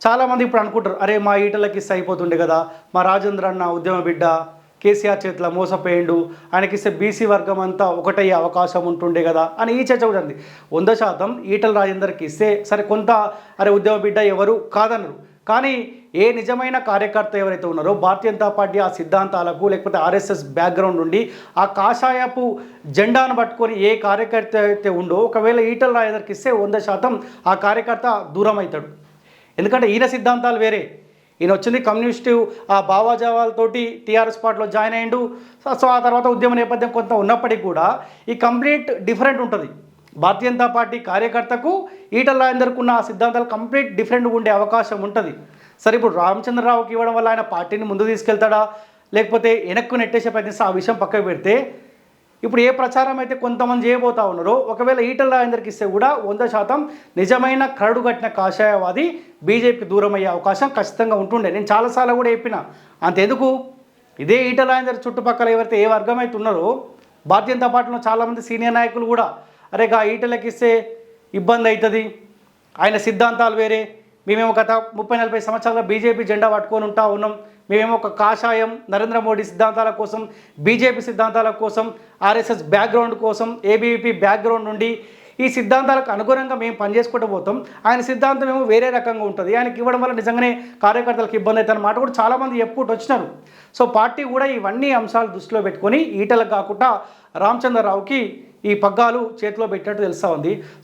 చాలామంది ఇప్పుడు అనుకుంటారు, అరే మా ఈటలకి ఇస్తే అయిపోతుండే కదా, మా రాజేంద్ర అన్న ఉద్యమ బిడ్డ కేసీఆర్ చేతిలో మోసపోయిండు, ఆయనకిస్తే బీసీ వర్గం అంతా ఒకటయ్యే అవకాశం ఉంటుండే కదా అని ఈ చర్చ కూడా ఉంది. 100% ఈటల రాజేందర్కి ఇస్తే సరే కొంత అరే ఉద్యమ బిడ్డ ఎవరు కాదనరు. కానీ ఏ నిజమైన కార్యకర్త ఎవరైతే ఉన్నారో భారతీయ జనతా పార్టీ ఆ సిద్ధాంతాలకు లేకపోతే ఆర్ఎస్ఎస్ బ్యాక్గ్రౌండ్ ఉండి ఆ కాషాయపు జెండాను పట్టుకొని ఏ కార్యకర్త అయితే ఉండో ఒకవేళ ఈటల రాజేందర్కి ఇస్తే 100% ఆ కార్యకర్త దూరం అవుతాడు. ఎందుకంటే ఈయన సిద్ధాంతాలు వేరే, ఈయన వచ్చింది కమ్యూనిస్టు ఆ భావాజావాలతోటి టీఆర్ఎస్ పార్టీలో జాయిన్ అయ్యిండు. సో ఆ తర్వాత ఉద్యమ నేపథ్యం కొంత ఉన్నప్పటికీ కూడా ఈ కంప్లీట్ డిఫరెంట్ ఉంటుంది. భారతీయ జనతా పార్టీ కార్యకర్తకు ఈటల రాజేందర్కు ఉన్న ఆ సిద్ధాంతాలు కంప్లీట్ డిఫరెంట్గా ఉండే అవకాశం ఉంటుంది. సరే ఇప్పుడు రామచంద్రరావుకి ఇవ్వడం వల్ల ఆయన పార్టీని ముందు తీసుకెళ్తాడా లేకపోతే వెనక్కు నెట్టేసే ప్రయత్నిస్తే ఆ విషయం పక్కకు పెడితే ఇప్పుడు ఏ ప్రచారం అయితే కొంతమంది చేయబోతా ఉన్నారో ఒకవేళ ఈటల రాజేందర్కి ఇస్తే కూడా 100% నిజమైన కరడు కట్టిన కాషాయవాది బీజేపీకి దూరం అయ్యే అవకాశం ఖచ్చితంగా ఉంటుండే. నేను చాలాసార్లు కూడా చెప్పిన, అంతెందుకు ఇదే ఈటల రాజేందర్ చుట్టుపక్కల ఎవరైతే ఏ వర్గం అయితే ఉన్నారో భారతీయ జనతా పార్టీలో చాలామంది సీనియర్ నాయకులు కూడా అరే గా ఈటలకి ఇస్తే ఇబ్బంది అవుతుంది, ఆయన సిద్ధాంతాలు వేరే, మేమేమో గత 30-40 సంవత్సరాలుగా బీజేపీ జెండా పట్టుకొని ఉన్నాం, మేమేమో ఒక కాషాయం నరేంద్ర మోడీ సిద్ధాంతాల కోసం బీజేపీ సిద్ధాంతాల కోసం ఆర్ఎస్ఎస్ బ్యాక్గ్రౌండ్ కోసం ఏబీవీపీ బ్యాక్గ్రౌండ్ నుండి ఈ సిద్ధాంతాలకు అనుగుణంగా మేము పనిచేసుకుంటూ పోతాం, ఆయన సిద్ధాంతం ఏమో వేరే రకంగా ఉంటుంది, ఆయనకి ఇవ్వడం వల్ల నిజంగానే కార్యకర్తలకు ఇబ్బంది అవుతుంది అన్నమాట కూడా చాలామంది చెప్పుకుంటూ వచ్చినారు. సో పార్టీ కూడా ఇవన్నీ అంశాలు దృష్టిలో పెట్టుకొని ఈటలకు కాకుండా రామచంద్రరావుకి ఈ పగ్గాలు చేతిలో పెట్టినట్టు తెలుస్తూ ఉంది.